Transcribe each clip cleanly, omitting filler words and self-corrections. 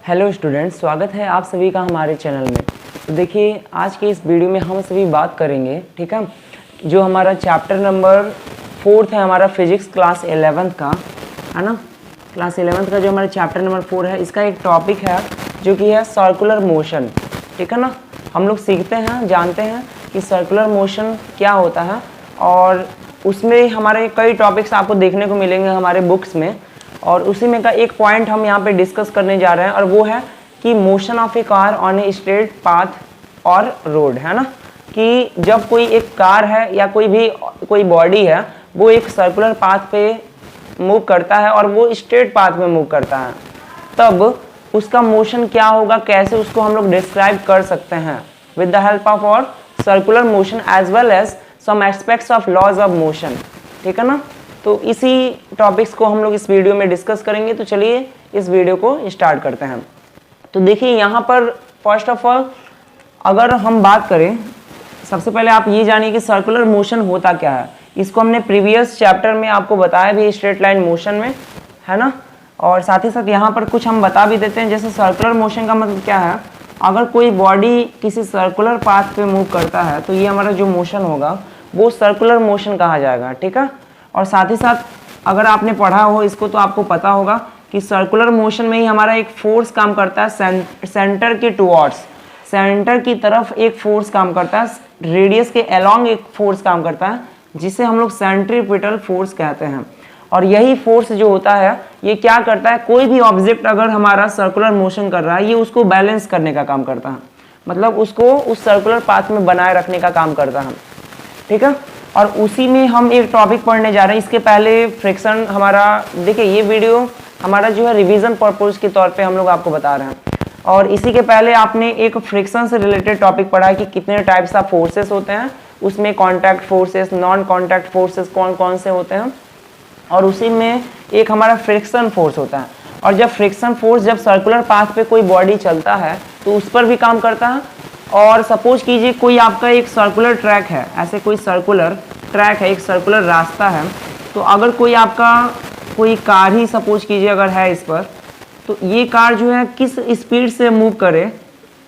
Hello students, स्वागत है आप सभी का हमारे चैनल में। तो देखिए, आज के इस वीडियो में हम सभी बात करेंगे, ठीक है, जो हमारा चैप्टर नंबर 4 है हमारा फिजिक्स क्लास 11th का, है ना। क्लास 11th का जो हमारा चैप्टर नंबर 4 है, इसका एक टॉपिक है जो कि है सर्कुलर मोशन, ठीक है ना। हम लोग सीखते हैं, जानते हैं कि सर्कुलर मोशन क्या होता है, और उसमें हमारे कई टॉपिक्स आपको देखने को मिलेंगे हमारे बुक्स में, और उसी में का एक पॉइंट हम यहाँ पे डिस्कस करने जा रहे हैं, और वो है कि motion of A car on a straight path और रोड, है ना। कि जब कोई एक कार है या कोई बॉडी है, वो एक सर्कुलर पाथ पे मूव करता है और वो स्ट्रेट पाथ में मूव करता है, तब उसका मोशन क्या होगा, कैसे उसको हम लोग डिस्क्राइब कर सकते हैं with the help of our circular motion as well as some aspects of laws of motion, ठीक है ना। तो इसी टॉपिक्स को हम लोग इस वीडियो में डिस्कस करेंगे। तो चलिए इस वीडियो को स्टार्ट करते हैं। तो देखिए, यहाँ पर फर्स्ट ऑफ ऑल अगर हम बात करें, सबसे पहले आप ये जानिए कि सर्कुलर मोशन होता क्या है। इसको हमने प्रीवियस चैप्टर में आपको बताया भी, स्ट्रेट लाइन मोशन में, है ना। और साथ ही साथ यहाँ पर कुछ हम बता भी देते हैं, जैसे सर्कुलर मोशन का मतलब क्या है। अगर कोई बॉडी किसी सर्कुलर पाथ पे मूव करता है तो ये हमारा जो मोशन होगा वो सर्कुलर मोशन कहा जाएगा, ठीक है। और साथ ही साथ अगर आपने पढ़ा हो इसको तो आपको पता होगा कि सर्कुलर मोशन में ही हमारा एक फोर्स काम करता है, सेंटर के टुवर्ड्स, सेंटर की तरफ एक फोर्स काम करता है, रेडियस के अलोंग एक फोर्स काम करता है, जिसे हम लोग सेंट्रीपिटल फोर्स कहते हैं। और यही फोर्स जो होता है ये क्या करता है, कोई भी ऑब्जेक्ट अगर हमारा सर्कुलर मोशन कर रहा है, ये उसको बैलेंस करने का काम करता है, मतलब उसको उस सर्कुलर पाथ में बनाए रखने का काम करता है, ठीक है। और उसी में हम एक टॉपिक पढ़ने जा रहे हैं। इसके पहले फ्रिक्शन हमारा, देखिए ये वीडियो हमारा जो है रिवीजन पर्पस के तौर पे हम लोग आपको बता रहे हैं। और इसी के पहले आपने एक फ्रिक्शन से रिलेटेड टॉपिक पढ़ा है कि कितने टाइप्स ऑफ फोर्सेस होते हैं, उसमें contact forces, non contact forces कौन कौन से होते हैं, और उसी में एक हमारा फ्रिक्शन फोर्स होता है। और जब फ्रिक्शन फोर्स जब सर्कुलर पाथ पे कोई बॉडी चलता है तो उस पर भी काम करता है। और सपोज कीजिए कोई आपका एक सर्कुलर ट्रैक है, ऐसे कोई सर्कुलर ट्रैक है, एक सर्कुलर रास्ता है, तो अगर कोई आपका कोई कार ही सपोज कीजिए अगर है इस पर, तो ये कार जो है किस स्पीड से मूव करे,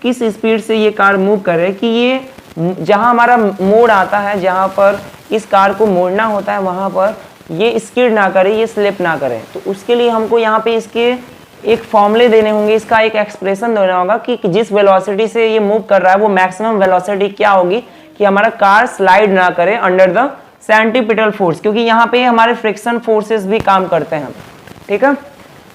किस स्पीड से ये कार मूव करे कि ये जहाँ हमारा मोड़ आता है, जहाँ पर इस कार को मोड़ना होता है वहाँ पर ये स्किड ना करे, ये स्लिप ना करे। तो उसके लिए हमको यहाँ पे इसके एक फॉर्मूले देने होंगे, इसका एक एक्सप्रेशन देना होगा कि जिस वेलोसिटी से ये मूव कर रहा है वो मैक्सिमम वेलोसिटी क्या होगी कि हमारा कार स्लाइड ना करे अंडर द सेंट्रीपिटल फोर्स, क्योंकि यहाँ पे हमारे फ्रिक्शन फोर्सेस भी काम करते हैं, ठीक है।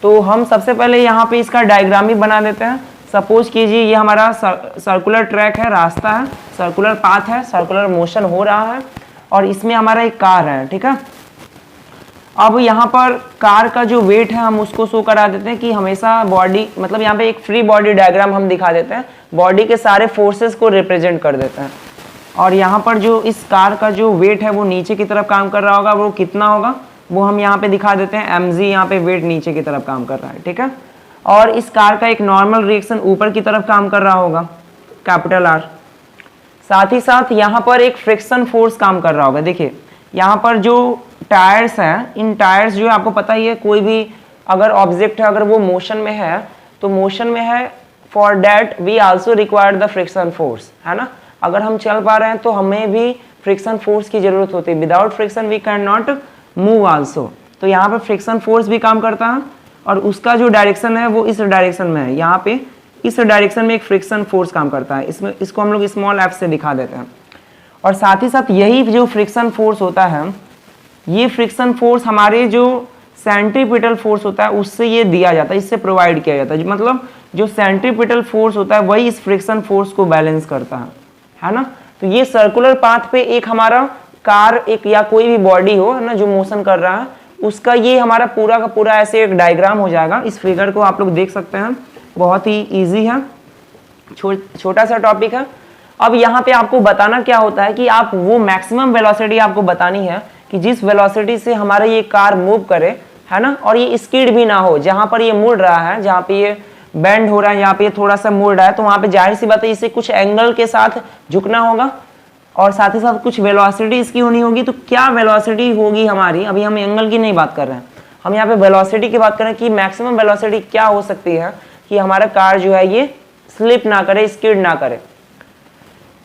तो हम सबसे पहले यहाँ पे इसका डायग्राम ही बना देते हैं। सपोज कीजिए ये हमारा सर्कुलर ट्रैक है, रास्ता है, सर्कुलर पाथ है, सर्कुलर मोशन हो रहा है, और इसमें हमारा एक कार है, ठीक है। अब यहाँ पर कार का जो वेट है हम उसको शो करा देते हैं कि हमेशा बॉडी, मतलब यहाँ पे एक फ्री बॉडी डायग्राम हम दिखा देते हैं, बॉडी के सारे फोर्सेस को रिप्रेजेंट कर देते हैं। और यहाँ पर जो इस कार का जो वेट है वो नीचे की तरफ काम कर रहा होगा, वो कितना होगा वो हम यहाँ पे दिखा देते हैं, mg, यहाँ पे वेट नीचे की तरफ काम कर रहा है, ठीक है। और इस कार का एक नॉर्मल रिएक्शन ऊपर की तरफ काम कर रहा होगा, कैपिटल R। साथ ही साथ यहाँ पर एक फ्रिक्शन फोर्स काम कर रहा होगा। देखिए यहाँ पर जो टायर्स हैं, इन टायर्स जो है आपको पता ही है, कोई भी अगर ऑब्जेक्ट है अगर वो मोशन में है तो मोशन में है, for that we also require the friction force, है ना। अगर हम चल पा रहे हैं तो हमें भी फ्रिक्शन फोर्स की जरूरत होती है, without friction we can not move also. तो यहाँ पर फ्रिक्शन फोर्स भी काम करता है, और उसका जो डायरेक्शन है वो इस डायरेक्शन में है, यहाँ पे इस डायरेक्शन में एक फ्रिक्शन फोर्स काम करता है, इसमें इसको हम लोग स्मॉल f से दिखा देते हैं। और साथ ही साथ यही जो फ्रिक्शन फोर्स होता है, ये फ्रिक्शन फोर्स हमारे जो सेंट्रीपिटल फोर्स होता है उससे ये दिया जाता है, इससे प्रोवाइड किया जाता है। मतलब जो सेंट्रीपिटल फोर्स होता है वही इस फ्रिक्शन फोर्स को बैलेंस करता है ना। तो ये सर्कुलर पाथ पे एक हमारा कार, एक या कोई भी बॉडी हो, है ना, जो मोशन कर रहा है, उसका ये हमारा पूरा का पूरा ऐसे एक डायग्राम हो जाएगा। इस फिगर को आप लोग देख सकते हैं, बहुत ही ईजी है, छोटा सा टॉपिक है। अब यहाँ पे आपको बताना क्या होता है कि आप वो मैक्सिमम वेलोसिटी आपको बतानी है कि जिस वेलोसिटी से हमारा ये कार मूव करे, है ना, और ये स्किड भी ना हो, जहाँ पर ये मुड़ रहा है, जहाँ पे ये बेंड हो रहा है, यहाँ पे ये थोड़ा सा मुड़ रहा है, तो वहाँ पे जाहिर सी बात है इसे कुछ एंगल के साथ झुकना होगा, और साथ ही साथ कुछ वेलोसिटी इसकी होनी होगी। तो क्या वेलोसिटी होगी हमारी, अभी हम एंगल की नहीं बात कर रहे हैं, हम यहाँ पे वेलोसिटी की बात करें कि मैक्सिमम वेलोसिटी क्या हो सकती है कि हमारा कार जो है ये स्लिप ना करे, स्किड ना करे।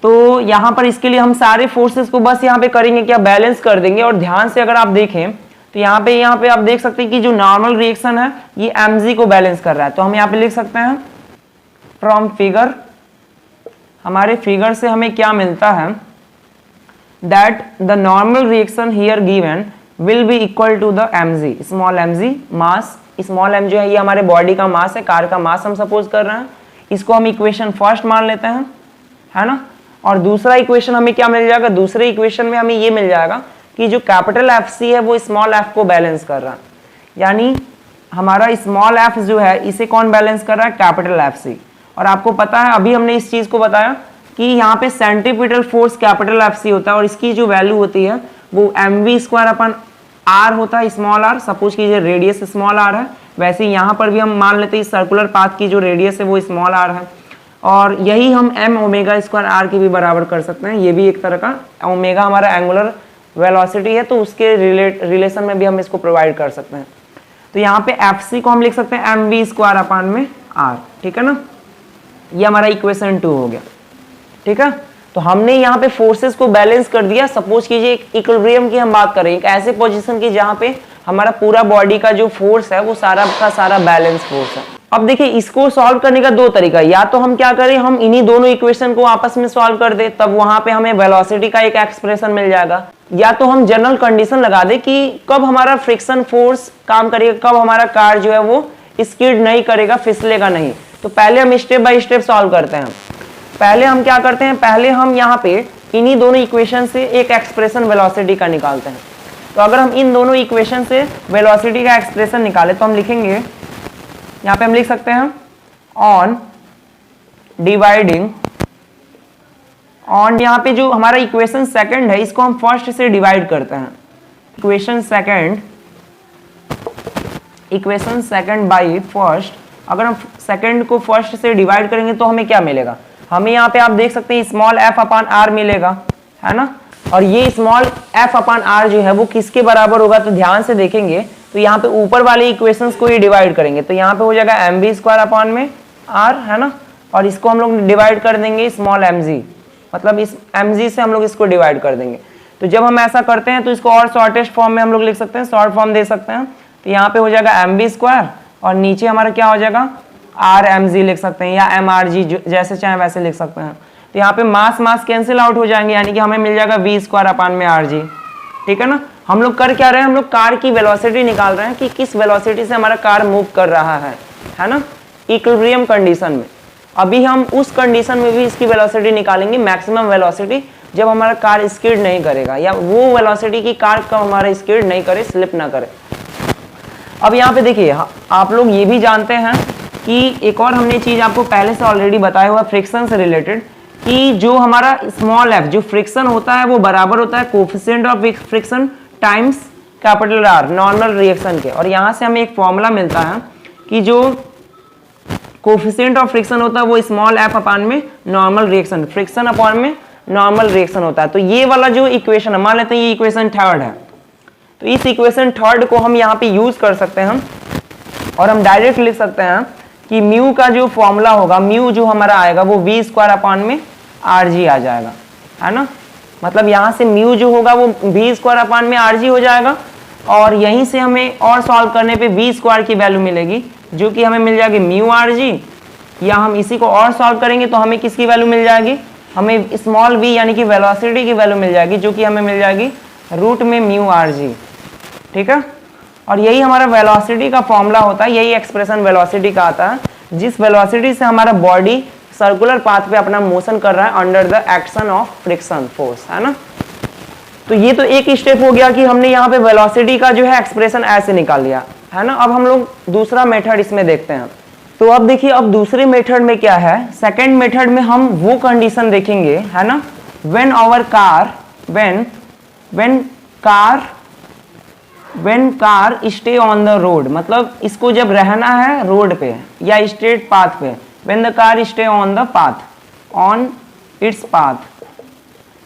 तो यहाँ पर इसके लिए हम सारे फोर्सेस को बस यहाँ पे करेंगे क्या, बैलेंस कर देंगे। और ध्यान से अगर आप देखें तो यहाँ पे आप देख सकते हैं कि जो नॉर्मल रिएक्शन है ये mg को बैलेंस कर रहा है। तो हम यहाँ पे लिख सकते हैं फ्रॉम फिगर, हमारे फिगर से हमें क्या मिलता है, that the normal reaction here given will be equal to the mg, small mg mass. Small m जो है ये हमारे बॉडी का मास है, कार का मास हम सपोज कर रहे हैं। इसको हम इक्वेशन फर्स्ट मान लेते हैं, है ना। और दूसरा इक्वेशन हमें क्या मिल जाएगा, दूसरे इक्वेशन में हमें ये मिल जाएगा कि जो कैपिटल FC है वो स्मॉल f को बैलेंस कर रहा है। यानी हमारा स्मॉल f जो है इसे कौन बैलेंस कर रहा है, कैपिटल FC। और आपको पता है अभी हमने इस चीज को बताया कि यहाँ पे सेंट्रीपिटल फोर्स कैपिटल FC होता है और इसकी जो वैल्यू होती है वो mv²/r होता है, स्मॉल r। सपोज कीजिए रेडियस स्मॉल r है, वैसे ही यहाँ पर भी हम मान लेते हैं सर्कुलर पाथ की जो रेडियस है वो स्मॉल r है। और यही हम m²r के भी बराबर कर सकते हैं। ये भी एक तरह का ओमेगा हमारा एंगुलर वेलोसिटी है, तो उसके रिलेशन में भी हम इसको प्रोवाइड कर सकते हैं। तो यहाँ पे FC को हम लिख सकते हैं mv²/r, ठीक है ना। ये हमारा इक्वेशन 2 हो गया, ठीक है। तो हमने यहाँ पे फोर्सेस को बैलेंस कर दिया। सपोज कीजिए इक्विलिब्रियम की हम बात करें, एक ऐसे पोजीशन की जहाँ पे हमारा पूरा बॉडी का जो फोर्स है वो सारा का सारा बैलेंस फोर्स है। अब देखिए इसको सॉल्व करने का दो तरीका, या तो हम क्या करें, हम इन्हीं दोनों इक्वेशन को आपस में सॉल्व कर दे, तब वहां पे हमें वेलोसिटी का एक एक्सप्रेशन मिल जाएगा। या तो हम जनरल कंडीशन लगा दे कि कब हमारा फ्रिक्शन फोर्स काम करेगा, कब हमारा कार जो है वो स्किड नहीं करेगा, फिसलेगा नहीं। तो पहले हम स्टेप बाय स्टेप सॉल्व करते हैं। पहले हम क्या करते हैं, पहले हम यहाँ पे इन्हीं दोनों इक्वेशन से एक एक्सप्रेशन वेलोसिटी का निकालते हैं। तो अगर हम इन दोनों इक्वेशन से वेलोसिटी का एक्सप्रेशन निकाले तो हम लिखेंगे, यहाँ पे हम लिख सकते हैं ऑन डिवाइडिंग ऑन, यहाँ पे जो हमारा इक्वेशन सेकंड है इसको हम फर्स्ट से डिवाइड करते हैं। इक्वेशन सेकंड बाई फर्स्ट, अगर हम सेकंड को फर्स्ट से डिवाइड करेंगे तो हमें क्या मिलेगा, हमें यहाँ पे आप देख सकते हैं स्मॉल f/r मिलेगा, है ना। और ये स्मॉल f/r जो है वो किसके बराबर होगा, तो ध्यान से देखेंगे तो यहाँ पे ऊपर वाले इक्वेशंस को ही डिवाइड करेंगे। तो यहाँ पे हो जाएगा mv²/r, है ना। और इसको हम लोग डिवाइड कर देंगे स्मॉल mg, मतलब इस mg से हम लोग इसको डिवाइड कर देंगे। तो जब हम ऐसा करते हैं तो इसको और शॉर्टेस्ट फॉर्म में हम लोग लिख सकते हैं, शॉर्ट फॉर्म दे सकते हैं। तो यहाँ पे हो जाएगा mv² और नीचे हमारा क्या हो जाएगा rmg लिख सकते हैं, या mrg, जैसे चाहे वैसे लिख सकते हैं। तो यहाँ पे मास कैंसिल आउट हो जाएंगे, यानी कि हमें मिल जाएगा v²/rg, ठीक है ना। हम लोग कर क्या रहे हैं, हम लोग कार की वेलोसिटी निकाल रहे हैं कि किस वेलोसिटी से हमारा कार मूव कर रहा है ना, इक्विलिब्रियम कंडीशन में। अभी हम उस कंडीशन में भी इसकी वेलोसिटी निकालेंगे, मैक्सिमम वेलोसिटी, जब हमारा कार स्किड नहीं करेगा, या वो वेलोसिटी की कार कब हमारा स्किड नहीं करे, स्लिप ना करे। अब यहाँ पे देखिए आप लोग ये भी जानते हैं कि एक और हमने चीज आपको पहले से ऑलरेडी बताया हुआ फ्रिक्शन से रिलेटेड, कि जो हमारा स्मॉल f जो फ्रिक्शन होता है वो बराबर होता है coefficient of friction times capital R normal reaction के। और यहाँ से हमें एक फॉर्मूला मिलता है कि जो कोफिशिएंट ऑफ फ्रिक्शन होता है वो स्मॉल f/में नॉर्मल रिएक्शन, फ्रिक्शन अपॉन में नॉर्मल रिएक्शन होता है। तो ये वाला जो इक्वेशन है, मान लेते हैं ये इक्वेशन थर्ड है, तो इस इक्वेशन थर्ड को हम यहाँ पे यूज कर सकते हैं और हम डायरेक्ट लिख सकते हैं कि म्यू का जो फॉर्मूला होगा, म्यू जो हमारा आएगा वो v² rg आ जाएगा, है ना। मतलब यहाँ से म्यू जो होगा वो v² rg हो जाएगा। और यहीं से हमें और सॉल्व करने पे v² की वैल्यू मिलेगी, जो कि हमें मिल जाएगी म्यू rg। या हम इसी को और सॉल्व करेंगे तो हमें किसकी वैल्यू मिल जाएगी, हमें स्मॉल v यानी कि वेलोसिटी की वैल्यू मिल जाएगी, जो कि हमें मिल जाएगी रूट में म्यू rg, ठीक है। और यही हमारा वेलोसिटी का फॉर्मूला होता है, यही एक्सप्रेशन वेलोसिटी का आता है, जिस वेलोसिटी से हमारा बॉडी सर्कुलर पाथ पे अपना मोशन कर रहा है under the action of friction force, है ना। तो ये तो एक स्टेप हो गया कि हमने यहाँ पे वेलोसिटी का जो है एक्सप्रेशन ऐसे निकाल लिया, है ना। अब हम लोग दूसरा मेथड इसमें देखते हैं। तो अब देखिए अब दूसरे मेथड में क्या है, सेकेंड मेथड में हम वो कंडीशन देखेंगे, है ना, when our car when car stay on the road, मतलब इसको जब रहना है रोड पे या स्ट्रेट पाथ पे, when the car stay on the path on its path,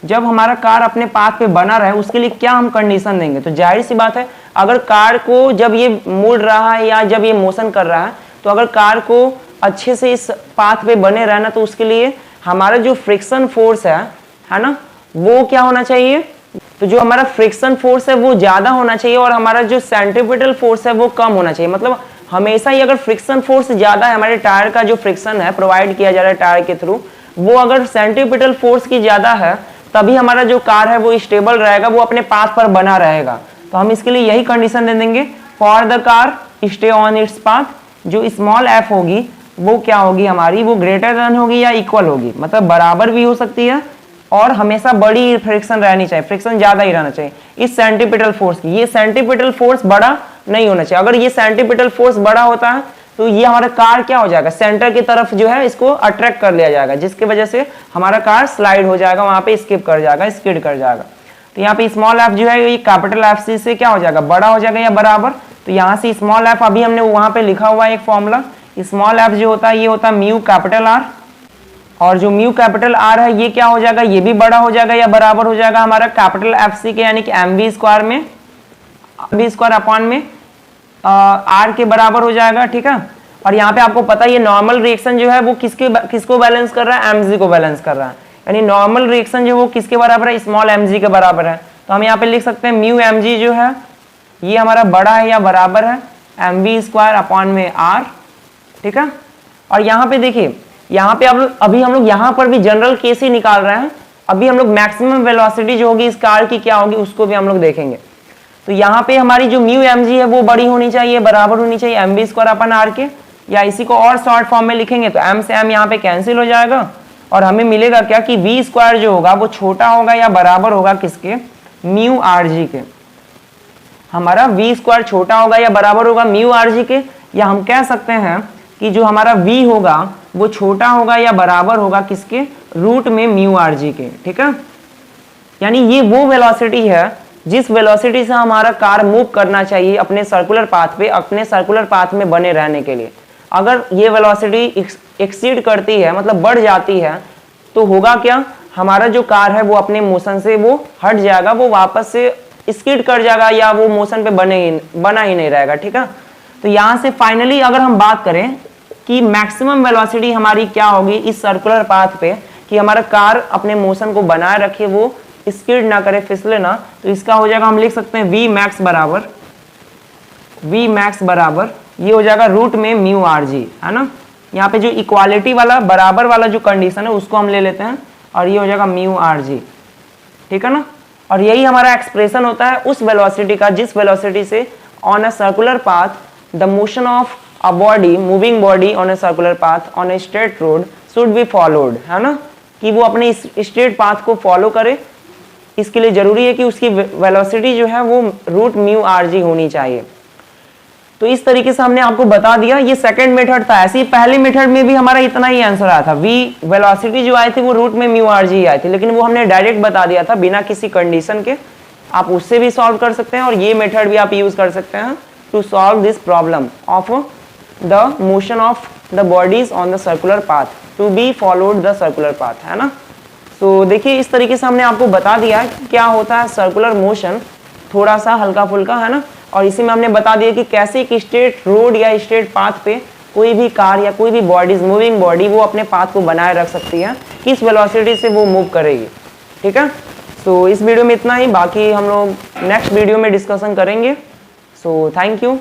जब हमारा कार अपने पाथ पे बना रहे उसके लिए क्या हम कंडीशन देंगे। तो जाहिर सी बात है, अगर कार को जब ये मुड़ रहा है या जब ये मोशन कर रहा है, तो अगर कार को अच्छे से इस पाथ पे बने रहना, तो उसके लिए हमारा जो फ्रिक्शन फोर्स है ना, वो क्या होना चाहिए? तो जो हमारा फ्रिक्शन फोर्स है वो ज्यादा होना चाहिए और हमारा जो सेंट्रीपिटल फोर्स है वो कम होना चाहिए। मतलब हमेशा ही अगर फ्रिक्शन फोर्स ज्यादा है, हमारे टायर का जो फ्रिक्शन है प्रोवाइड किया जा रहा है टायर के थ्रू, वो अगर सेंट्रीपिटल फोर्स की ज्यादा है, तभी हमारा जो कार है वो स्टेबल रहेगा, वो अपने पाथ पर बना रहेगा। तो हम इसके लिए यही कंडीशन दे देंगे, for the car stay on its path. जो स्मॉल एफ होगी वो क्या होगी हमारी, वो ग्रेटर देन होगी या इक्वल होगी, मतलब बराबर भी हो सकती है और हमेशा बड़ी फ्रिक्शन रहनी चाहिए, फ्रिक्शन ज्यादा ही रहना चाहिए इस सेंट्रीपिटल फोर्स की। ये सेंट्रीपिटल फोर्स बड़ा नहीं होना चाहिए। अगर ये सेंट्रीपिटल फोर्स बड़ा होता है तो ये हमारा कार क्या हो जाएगा, सेंटर की तरफ जो है इसको अट्रैक्ट कर लिया जाएगा, जिसकी वजह से हमारा कार स्लाइड हो जाएगा, वहां पे स्किप कर जाएगा, स्किड कर जाएगा। तो यहाँ पे स्मॉल एफ जो है ये कैपिटल एफ सी से क्या हो जाएगा, बड़ा हो जाएगा या बराबर। तो यहाँ से स्मॉल एफ अभी हमने वहां पे लिखा हुआ है एक फॉर्मूला, स्मॉल एफ जो होता है ये होता है म्यू कैपिटल आर, और जो म्यू कैपिटल आर है ये क्या हो जाएगा, ये भी बड़ा हो जाएगा या बराबर हो जाएगा हमारा कैपिटल एफ सी के, यानी कि एम वी स्क्वायर में, वी स्क्वायर अपॉन में आर के बराबर हो जाएगा। ठीक है, और यहाँ पे आपको पता है ये नॉर्मल रिएक्शन जो है वो किसको बैलेंस कर रहा है, एमजी को बैलेंस कर रहा है, यानी नॉर्मल रिएक्शन जो वो किसके बराबर है, स्मॉल एमजी के बराबर है। तो हम यहाँ पे लिख सकते हैं म्यू एमजी जो है ये हमारा बड़ा है या बराबर है एम वी स्क्वायर अपॉन में आर। ठीक है, और यहाँ पे देखिए, यहाँ पे अभी हम लोग यहाँ पर भी जनरल केस ही निकाल रहे हैं। अभी हम लोग मैक्सिमम वेलोसिटी जो होगी इस कार की क्या होगी उसको भी हम लोग देखेंगे। तो यहाँ पे हमारी जो म्यू एम जी है वो बड़ी होनी चाहिए, बराबर होनी चाहिए M V square upon R के, या इसी को और शॉर्ट फॉर्म में लिखेंगे तो एम से एम यहाँ पे कैंसिल हो जाएगा और हमें मिलेगा क्या कि वी स्क्वायर जो होगा वो छोटा होगा या बराबर होगा किसके, म्यू आर जी के। हमारा वी स्क्वायर छोटा होगा या बराबर होगा म्यू आर जी के, या हम कह सकते हैं कि जो हमारा v होगा वो छोटा होगा या बराबर होगा किसके, रूट में म्यू आर जी के। ठीक है, यानी ये वो वेलोसिटी है जिस वेलोसिटी से हमारा कार मूव करना चाहिए अपने सर्कुलर पाथ पे, अपने सर्कुलर पाथ में बने रहने के लिए। अगर ये वेलोसिटी एक्सीड करती है, मतलब बढ़ जाती है, तो होगा क्या, हमारा जो कार है वो अपने मोशन से वो हट जाएगा, वो वापस से स्किड कर जाएगा या वो मोशन पे बना ही नहीं रहेगा। ठीक है, तो यहां से फाइनली अगर हम बात करें कि मैक्सिमम वेलोसिटी हमारी क्या होगी इस सर्कुलर पाथ पे, कि हमारा कार अपने मोशन को बनाए रखे, वो स्किड ना करे, फिसले ना, तो इसका हो जाएगा, हम लिख सकते हैं वी मैक्स बराबर ये हो जाएगा रूट में म्यू आर जी, है ना। यहाँ पे जो इक्वालिटी वाला बराबर वाला जो कंडीशन है उसको हम ले लेते हैं और ये हो जाएगा म्यू आर जी। ठीक है ना, और यही हमारा एक्सप्रेशन होता है उस वेलोसिटी का जिस वेलोसिटी से on a circular path the motion of a body, moving body on a circular path on a straight road should be followed, है ना, कि वो अपने स्ट्रेट पाथ को फॉलो करे। इसके लिए जरूरी है कि उसकी वेलोसिटी जो है वो रूट म्यू आर जी होनी चाहिए। तो इस तरीके से हमने आपको बता दिया, ये सेकंड मेथड था। ऐसे ही पहले मेथड में भी हमारा इतना ही आंसर आया था, वी वेलोसिटी जो आई थी वो रूट में म्यू आर जी आई थी, लेकिन वो हमने डायरेक्ट बता दिया था बिना किसी कंडीशन के। आप उससे भी सॉल्व कर सकते हैं और ये मेथड भी आप यूज कर सकते हैं to solve this problem of the motion of the bodies on the circular path to be followed the circular path, है ना। तो देखिए इस तरीके से हमने आपको बता दिया कि क्या होता है सर्कुलर मोशन, थोड़ा सा हल्का फुल्का, है ना। और इसी में हमने बता दिया कि कैसे एक स्ट्रेट रोड या स्ट्रेट पाथ पे कोई भी कार या कोई भी बॉडीज, मूविंग बॉडी, वो अपने पाथ को बनाए रख सकती है, किस वेलोसिटी से वो मूव करेगी। ठीक है, तो इस वीडियो में इतना ही, बाकी हम लोग नेक्स्ट वीडियो में डिस्कशन करेंगे। So thank you.